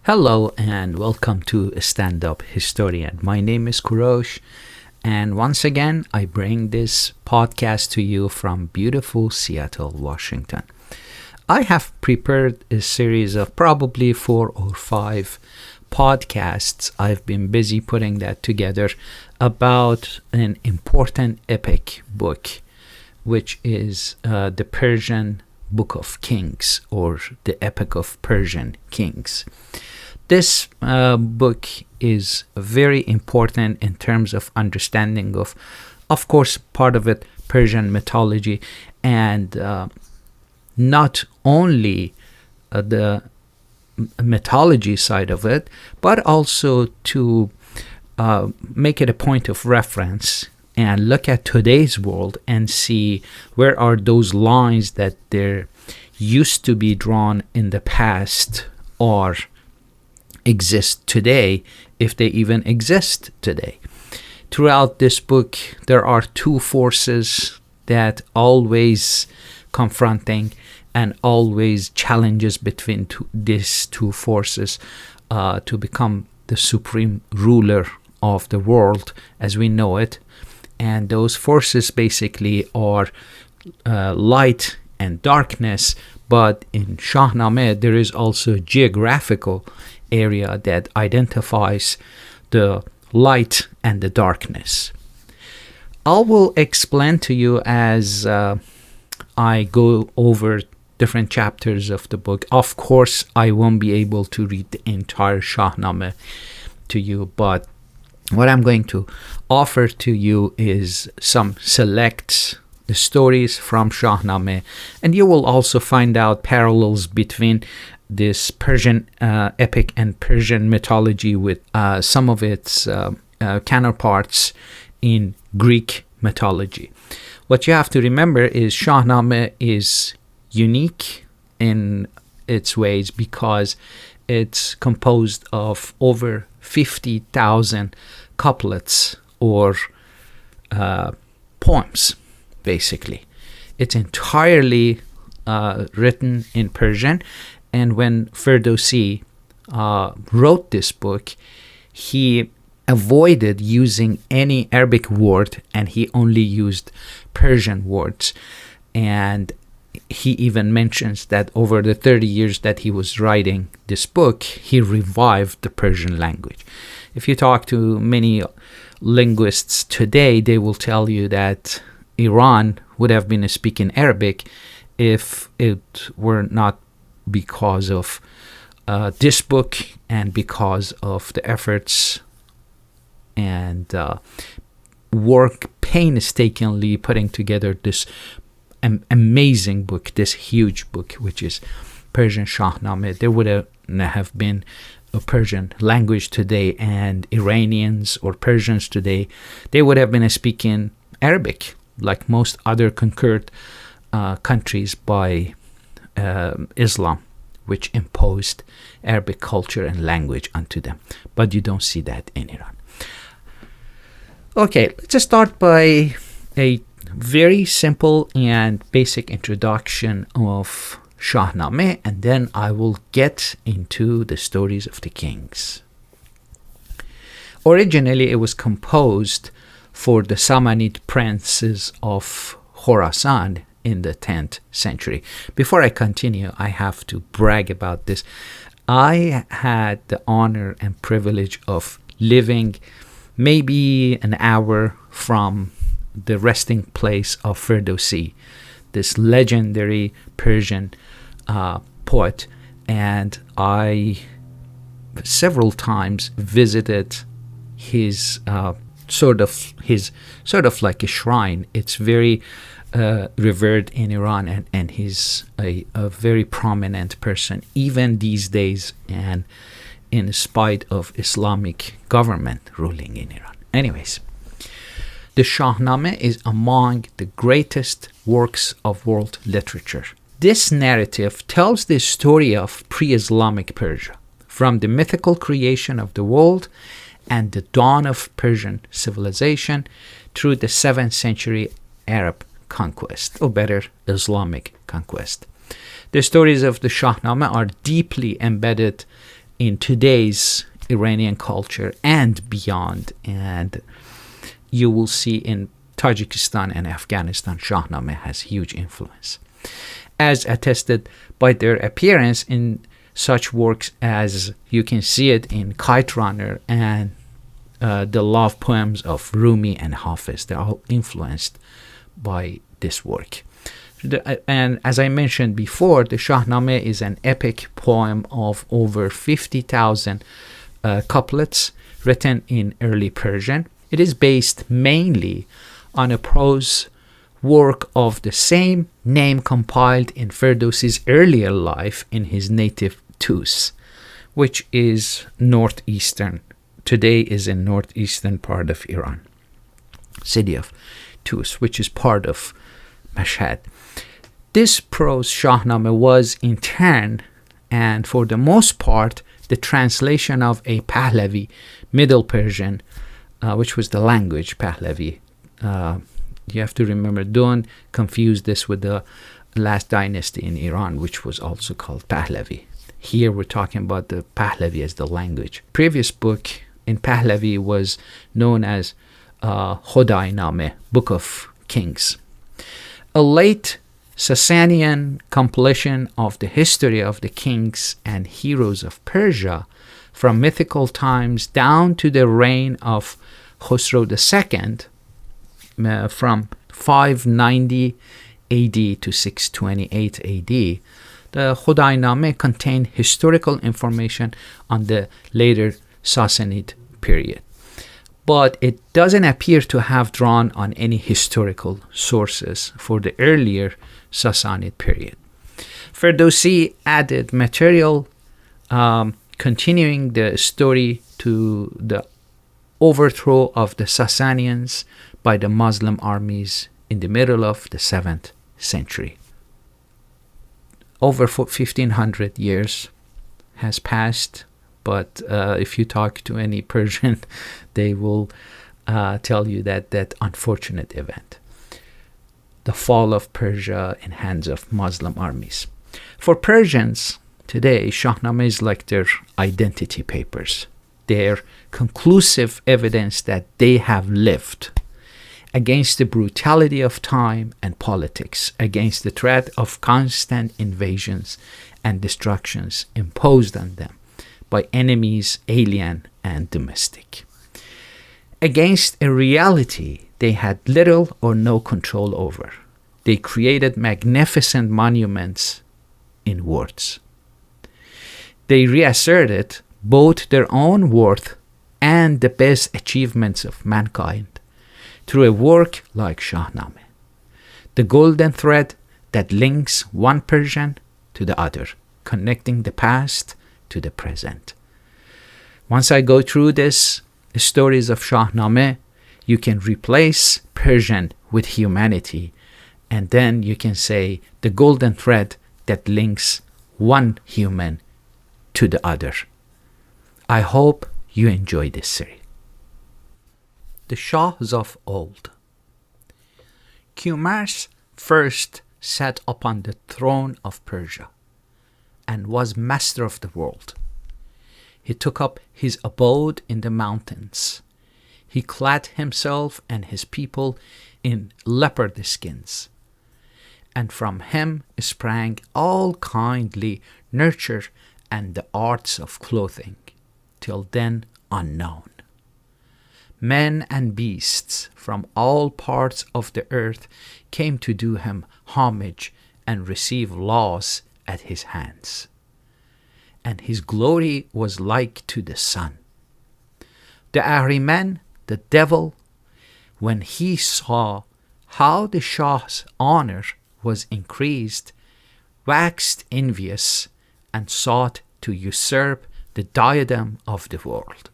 Hello and welcome to Stand Up Historian. My name is Kurosh, and once again I bring this podcast to you from beautiful Seattle, Washington. I have prepared a series of probably 4 or 5 podcasts. I've been busy putting that together about an important epic book, which is the Persian Book of Kings, or the Epic of Persian Kings. This book is very important in terms of understanding of course, part of it, Persian mythology, and not only the mythology side of it, but also to make it a point of reference and look at today's world and see where are those lines that there used to be drawn in the past or exist today, if they even exist today. Throughout this book, there are 2 forces that always confronting and always challenges between these 2 forces to become the supreme ruler of the world as we know it. And those forces basically are light and darkness, but in Shahnameh there is also a geographical area that identifies the light and the darkness. I will explain to you as I go over different chapters of the book. Of course, I won't be able to read the entire Shahnameh to you, but what I'm going to offer to you is some select stories from Shahnameh, and you will also find out parallels between this Persian epic and Persian mythology with some of its counterparts in Greek mythology. What you have to remember is Shahnameh is unique in its ways because it's composed of over 50,000 couplets or poems, basically. It's entirely written in Persian, and when Ferdowsi wrote this book, he avoided using any Arabic word and he only used Persian words. And he even mentions that over the 30 years that he was writing this book, he revived the Persian language. If you talk to many linguists today, they will tell you that Iran would have been speaking Arabic if it were not because of this book and because of the efforts and work painstakingly putting together this amazing book, this huge book, which is Persian Shahnameh. There would have been a Persian language today, and Iranians or Persians today, they would have been speaking Arabic like most other conquered countries by Islam, which imposed Arabic culture and language onto them. But you don't see that in Iran. Okay, let's start by a very simple and basic introduction of Shahnameh, and then I will get into the stories of the kings. Originally, it was composed for the Samanid princes of Khorasan in the 10th century. Before I continue, I have to brag about this. I had the honor and privilege of living maybe an hour from the resting place of Ferdowsi, this legendary Persian poet, and I several times visited his sort of like a shrine. It's very revered in Iran, and he's a very prominent person even these days, and in spite of Islamic government ruling in Iran. Anyways, the Shahnameh is among the greatest works of world literature. This narrative tells the story of pre-Islamic Persia, from the mythical creation of the world and the dawn of Persian civilization through the 7th century Arab conquest, or better, Islamic conquest. The stories of the Shahnameh are deeply embedded in today's Iranian culture and beyond. And you will see in Tajikistan and Afghanistan, Shahnameh has huge influence, as attested by their appearance in such works as you can see it in Kite Runner and the love poems of Rumi and Hafiz. They're all influenced by this work. And as I mentioned before, the Shahnameh is an epic poem of over 50,000 couplets written in early Persian. It is based mainly on a prose work of the same name compiled in Ferdowsi's earlier life in his native Tus, which is today is in northeastern part of Iran, city of Tus, which is part of Mashhad. This prose Shahnameh was in turn, and for the most part, the translation of a Pahlavi, Middle Persian, which was the language Pahlavi. You have to remember, don't confuse this with the last dynasty in Iran, which was also called Pahlavi. Here we're talking about the Pahlavi as the language. Previous book in Pahlavi was known as Khodainameh, Book of Kings. A late Sasanian compilation of the history of the kings and heroes of Persia from mythical times down to the reign of Khosrow II, from 590 AD to 628 AD. The Khodainameh contained historical information on the later Sassanid period, but it doesn't appear to have drawn on any historical sources for the earlier Sassanid period. Ferdowsi added material continuing the story to the overthrow of the Sassanians by the Muslim armies in the middle of the 7th century. Over 1500 years has passed, but if you talk to any Persian, they will tell you that unfortunate event, the fall of Persia in hands of Muslim armies. For Persians today, Shahnameh is like their identity papers, their conclusive evidence that they have lived against the brutality of time and politics, against the threat of constant invasions and destructions imposed on them by enemies, alien and domestic, against a reality they had little or no control over. They created magnificent monuments in words. They reasserted both their own worth and the best achievements of mankind through a work like Shahnameh, the golden thread that links one Persian to the other, connecting the past to the present. Once I go through this stories of Shahnameh, you can replace Persian with humanity, and then you can say the golden thread that links one human to the other. I hope you enjoy this series. The Shahs of old. Qumars first sat upon the throne of Persia and was master of the world. He took up his abode in the mountains. He clad himself and his people in leopard skins, and from him sprang all kindly nurture and the arts of clothing, till then unknown. Men and beasts from all parts of the earth came to do him homage and receive laws at his hands. And his glory was like to the sun. The Ahriman, the devil, when he saw how the Shah's honor was increased, waxed envious and sought to usurp the diadem of the world.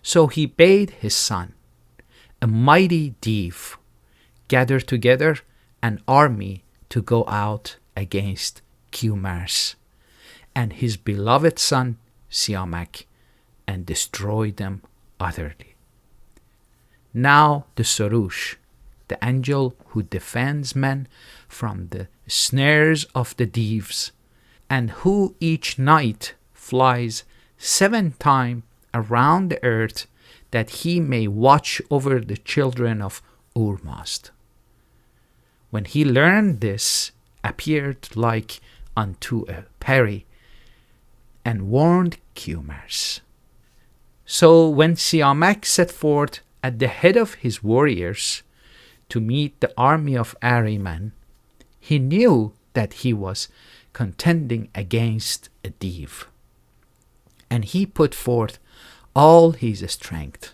So he bade his son, a mighty Dev, gather together an army to go out against Qumars and his beloved son Siamak, and destroy them utterly. Now the Sorush, the angel who defends men from the snares of the Devs, and who each night flies 7 times around the earth, that he may watch over the children of Urmazd. When he learned this, appeared like unto a peri, and warned Qumars. So when Shahnameh set forth at the head of his warriors to meet the army of Ahriman, he knew that he was contending against a Div, and he put forth all his strength.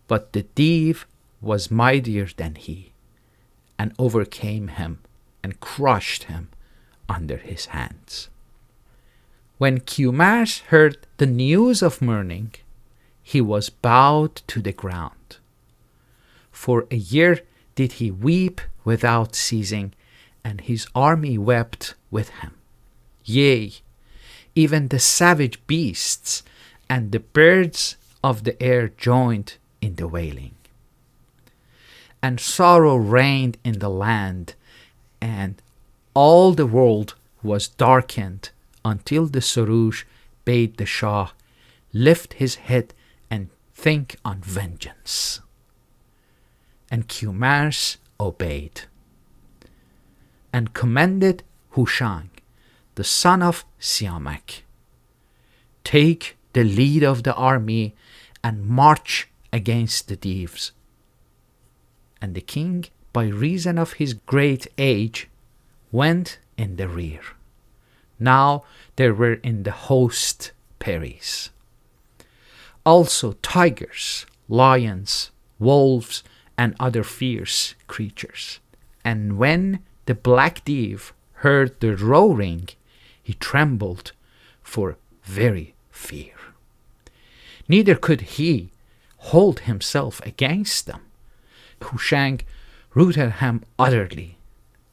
But the Div was mightier than he, and overcame him and crushed him under his hands. When Qumars heard the news of mourning, he was bowed to the ground. For a year did he weep without ceasing, and his army wept with him. Yea, even the savage beasts and the birds of the air joined in the wailing. And sorrow reigned in the land, and all the world was darkened, until the Surush bade the Shah lift his head and think on vengeance. And Qumars obeyed, and commanded Who Shank, the son of Shahnameh, take the lead of the army and march against the Divs. And the king, by reason of his great age, went in the rear. Now there were in the host peris, also tigers, lions, wolves, and other fierce creatures. And when the black Div heard the roaring, he trembled for very fear. Neither could he hold himself against them. Who Shank routed him utterly.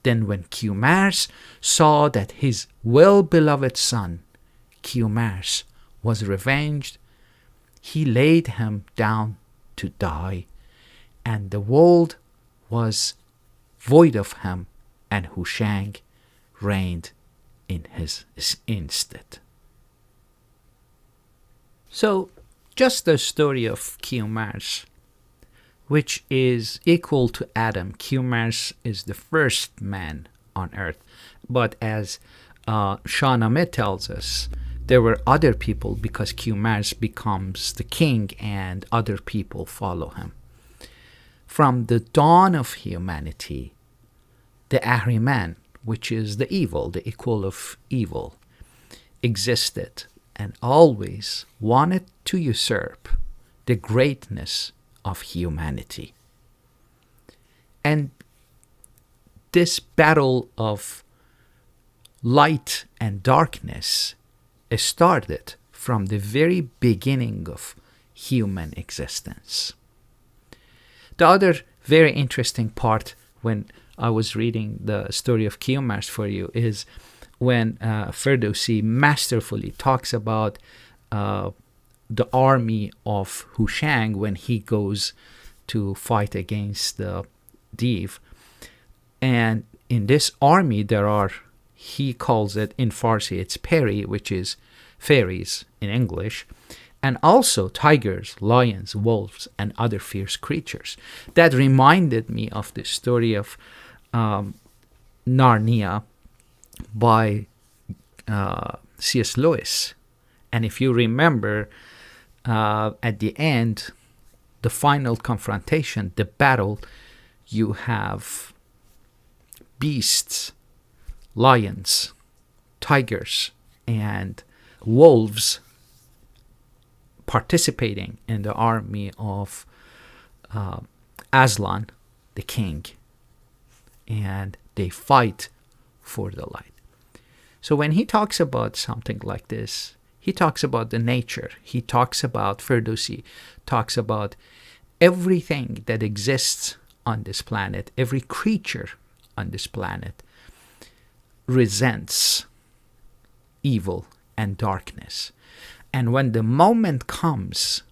Then when Qumars saw that his well-beloved son, Qumars, was revenged, he laid him down to die, and the world was void of him, and Who Shank reigned in his instead. So, just the story of Qumars, which is equal to Adam. Qumars is the first man on earth. But as Shahnameh tells us, there were other people, because Qumars becomes the king and other people follow him. From the dawn of humanity, the Ahriman, which is the evil, the equal of evil, existed and always wanted to usurp the greatness of humanity. And this battle of light and darkness started from the very beginning of human existence. The other very interesting part when I was reading the story of Qumars for you is when Ferdowsi masterfully talks about the army of Who Shank when he goes to fight against the Div. And in this army there are, he calls it in Farsi, it's peri, which is fairies in English, and also tigers, lions, wolves, and other fierce creatures. That reminded me of the story of Narnia by C.S. Lewis. And if you remember, at the end, the final confrontation, the battle, you have beasts, lions, tigers, and wolves participating in the army of Aslan, the king, and they fight for the light. So when he talks about something like this, he talks about the nature. He talks about, Ferdowsi talks about everything that exists on this planet, every creature on this planet resents evil and darkness. And when the moment comes,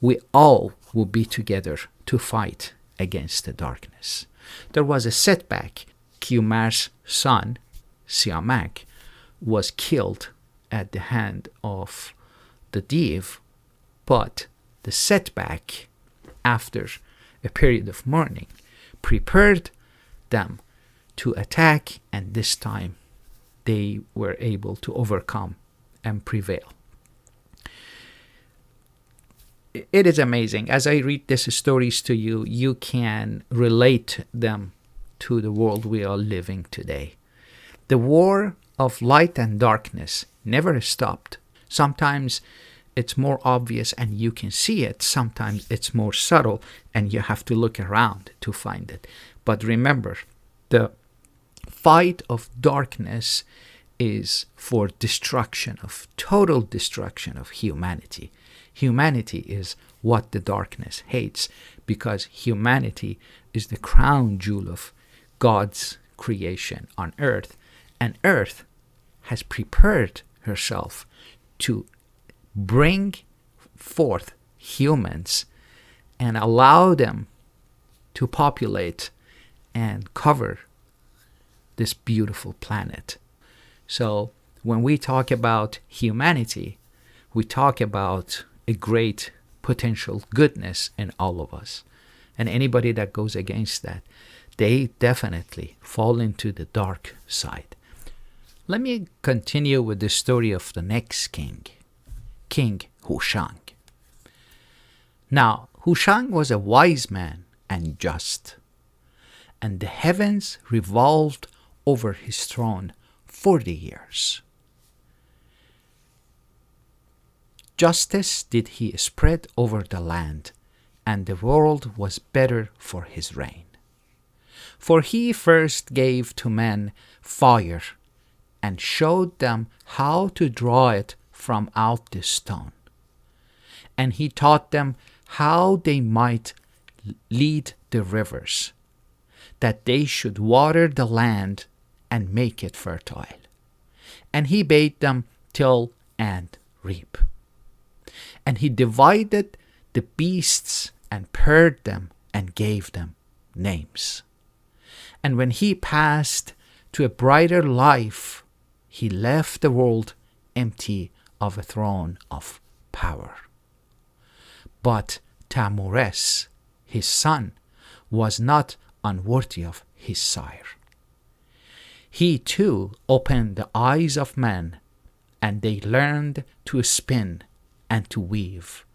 we all will be together to fight against the darkness. There was a setback. Qumars' son, Shahnameh, was killed at the hand of the Div, but the setback after a period of mourning prepared them to attack, and this time they were able to overcome and prevail. It is amazing. As I read these stories to you, you can relate them to the world we are living today. The war of light and darkness never stopped. Sometimes it's more obvious and you can see it. Sometimes it's more subtle and you have to look around to find it. But remember, the fight of darkness is for destruction, of total destruction of humanity. Humanity is what the darkness hates, because humanity is the crown jewel of God's creation on earth, and earth has prepared herself to bring forth humans and allow them to populate and cover this beautiful planet. So when we talk about humanity, we talk about a great potential goodness in all of us. And anybody that goes against that, they definitely fall into the dark side. Let me continue with the story of the next king, King Who Shank. Now, Who Shank was a wise man and just, and the heavens revolved over his throne 40 years. Justice did he spread over the land, and the world was better for his reign. For he first gave to men fire, and showed them how to draw it from out the stone. And he taught them how they might lead the rivers, that they should water the land and make it fertile. And he bade them till and reap. And he divided the beasts and paired them and gave them names. And when he passed to a brighter life, he left the world empty of a throne of power. But Damoris, his son, was not unworthy of his sire. He too opened the eyes of men, and they learned to spin and to weave,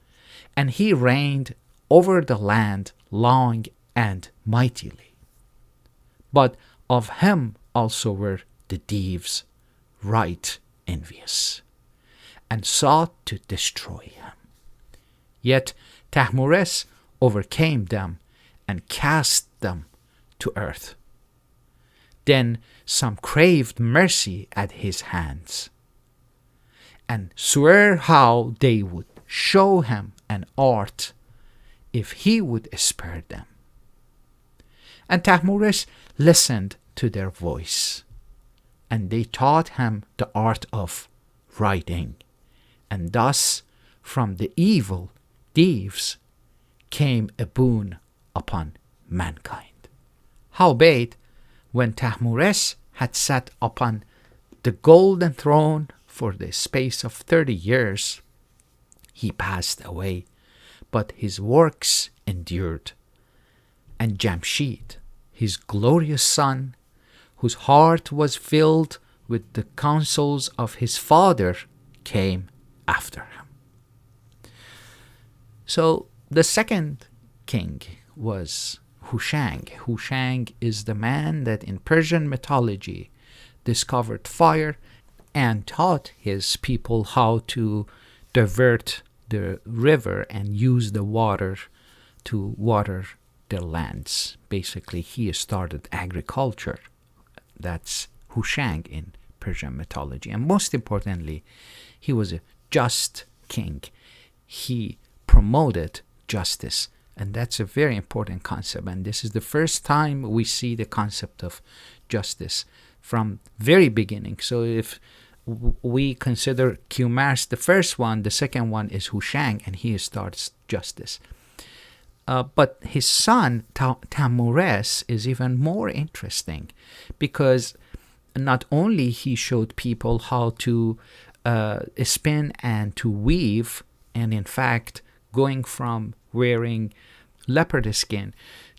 and he reigned over the land long and mightily. But of him also were the Divs right envious, and sought to destroy him. Yet Damoris overcame them and cast them to earth. Then some craved mercy at his hands, and swore how they would show him an art if he would spare them. And Damoris listened to their voice, and they taught him the art of writing, and thus from the evil Divs came a boon upon mankind. Howbeit, when Damoris had sat upon the golden throne for the space of 30 years, he passed away, but his works endured. And Jamshed, his glorious son, whose heart was filled with the counsels of his father, came after him. So the second king was Who Shank. Who Shank is the man that in Persian mythology discovered fire and taught his people how to divert the river and use the water to water their lands. Basically, he started agriculture. That's Who Shank in Persian mythology. And most importantly, he was a just king. He promoted justice. And that's a very important concept. And this is the first time we see the concept of justice from very beginning. So if we consider Qumars the first one, the second one is Who Shank, and he starts justice. But his son, Damoris, is even more interesting, because not only he showed people how to spin and to weave, and in fact, going from wearing leopard skin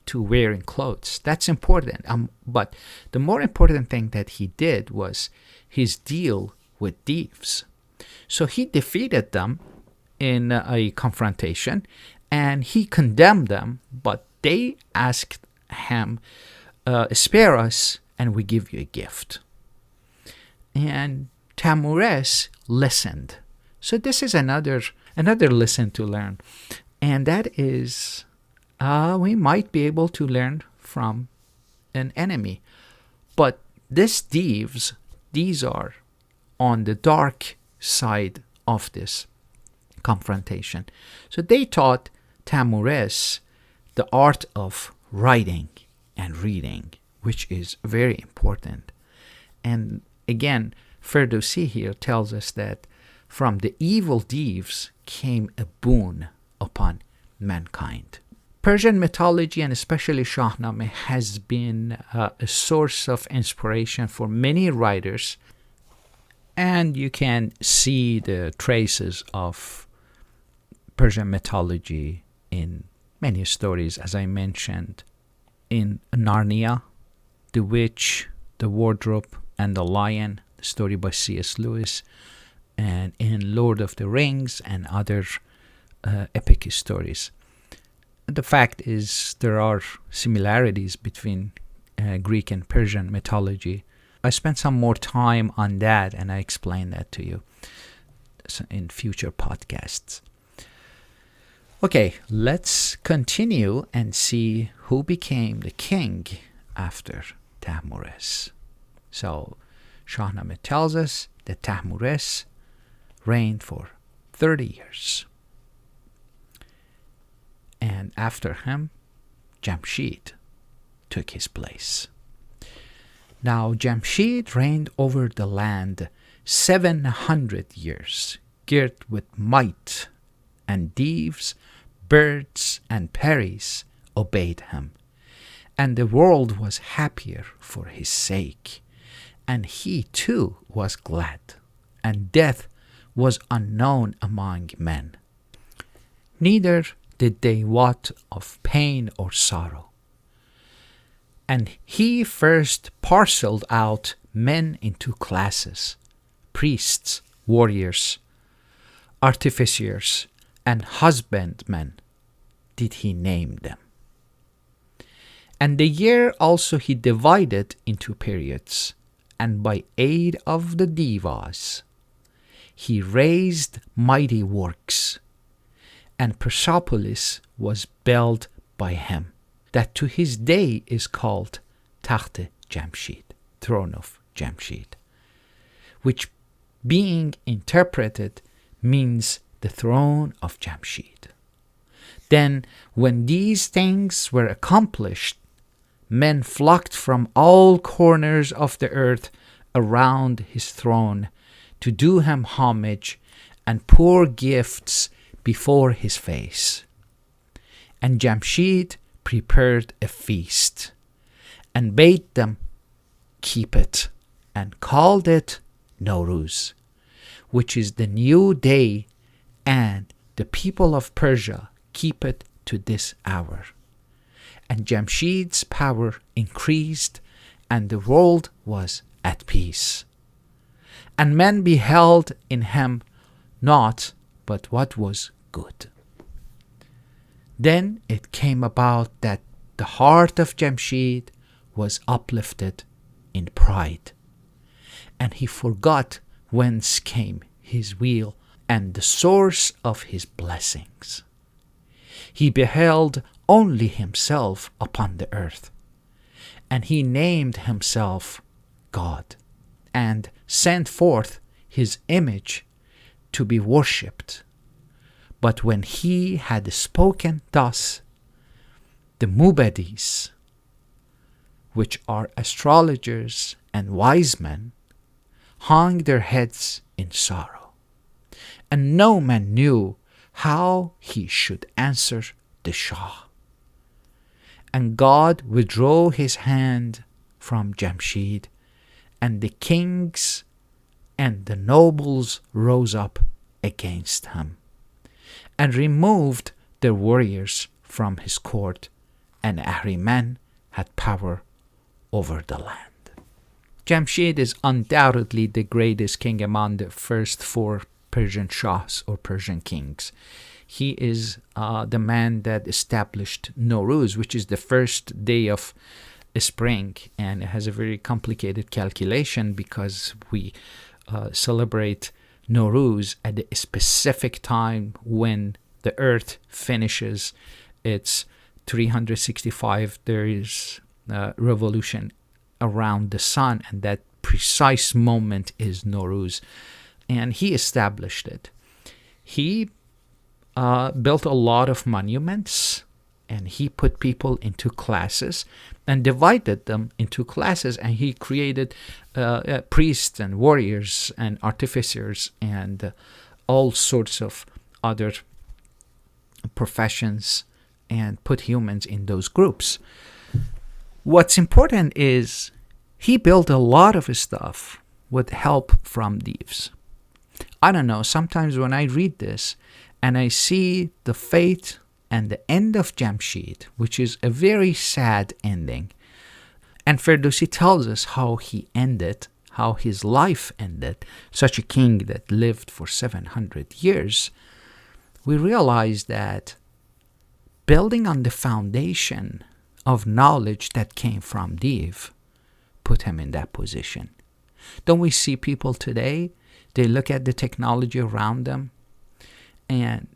to wearing clothes. That's important. But the more important thing that he did was his deal with thieves. So he defeated them in a confrontation, and he condemned them, but they asked him, spare us and we give you a gift. And Damoris listened. So this is another lesson to learn, and that is we might be able to learn from an enemy. But these thieves, these are on the dark side of this confrontation. So they taught Damoris the art of writing and reading, which is very important. And again, Ferdowsi here tells us that from the evil thieves came a boon upon mankind. Persian mythology, and especially Shahnameh, has been a source of inspiration for many writers, and you can see the traces of Persian mythology in many stories, as I mentioned, in Narnia, The Witch, The Wardrobe, and the Lion, the story by C.S. Lewis, and in Lord of the Rings and other epic stories. The fact is, there are similarities between Greek and Persian mythology. I spent some more time on that, and I explain that to you in future podcasts. Okay, let's continue and see who became the king after Damoris. So, Shahnameh tells us that Damoris reigned for 30 years. And after him, Jamshed took his place. Now Jamshed reigned over the land 700 years, girt with might, and thieves, birds, and peris obeyed him. And the world was happier for his sake, and he too was glad, and death was unknown among men. Neither did they wot of pain or sorrow. And he first parceled out men into classes: priests, warriors, artificers, and husbandmen did he name them. And the year also he divided into periods, and by aid of the devas he raised mighty works, and Persepolis was built by him, that to his day is called Takht Jamshed, throne of Jamshed, which being interpreted means the throne of Jamshed. Then, when these things were accomplished, men flocked from all corners of the earth around his throne to do him homage and pour gifts before his face. And Jamshed prepared a feast, and bade them keep it, and called it Nowruz, which is the new day, and the people of Persia keep it to this hour. And Jamshed's power increased, and the world was at peace. And men beheld in him naught but what was good. Then it came about that the heart of Jamshed was uplifted in pride, and he forgot whence came his weal and the source of his blessings. He beheld only himself upon the earth, and he named himself God, and sent forth his image to be worshipped. But when he had spoken thus, the Mubadis, which are astrologers and wise men, hung their heads in sorrow, and no man knew how he should answer the Shah. And God withdrew his hand from Jamshed, and the kings and the nobles rose up against him and removed their warriors from his court, and Ahriman had power over the land. Jamshed is undoubtedly the greatest king among the first four Persian Shahs or Persian kings. He is the man that established Nowruz, which is the first day of spring, and it has a very complicated calculation because we celebrate Nowruz at a specific time when the earth finishes its 365 days revolution around the sun, and that precise moment is Nowruz, and he established it. He built a lot of monuments, and he put people into classes and divided them into classes, and he created priests and warriors and artificers and all sorts of other professions and put humans in those groups. What's important is he built a lot of his stuff with help from thieves. I don't know, sometimes when I read this and I see the fate and the end of Jamshed, which is a very sad ending, and Ferdowsi tells us how he ended, how his life ended, such a king that lived for 700 years, we realize that building on the foundation of knowledge that came from Div put him in that position. Don't we see people today, they look at the technology around them and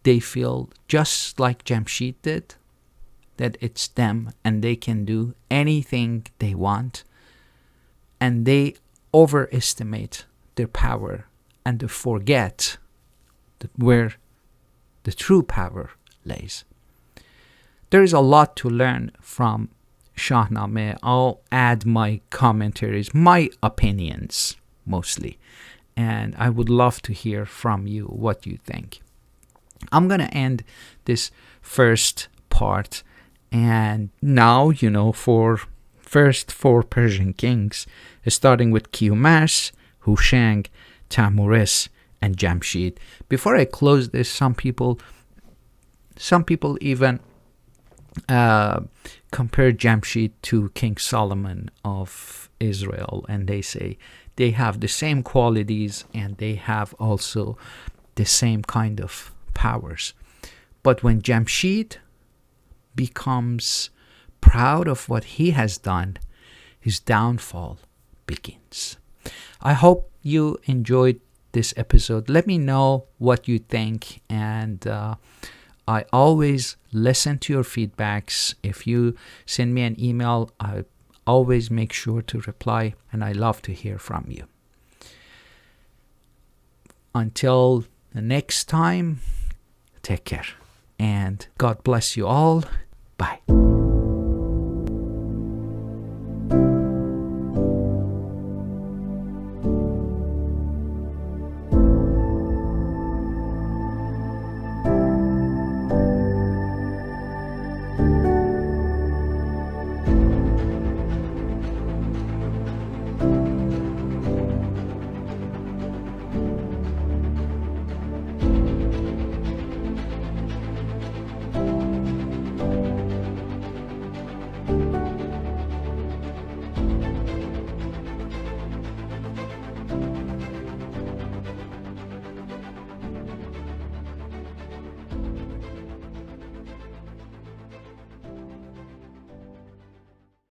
they feel just like Jamshed did, that it's them and they can do anything they want, and they overestimate their power and they forget where the true power lays. There is a lot to learn from Shahnameh. I'll add my commentaries, my opinions mostly, and I would love to hear from you what you think. I'm going to end this first part, and now, for first four Persian kings, starting with Kiumas, Who Shank, Damoris, and Jamshed. Before I close this, some people even compare Jamshed to King Solomon of Israel, and they say they have the same qualities and they have also the same kind of powers. But when Jamshed becomes proud of what he has done, his downfall begins. I hope you enjoyed this episode. Let me know what you think, and I always listen to your feedbacks. If you send me an email, I always make sure to reply, and I love to hear from you. Until the next time, take care, and God bless you all. Bye.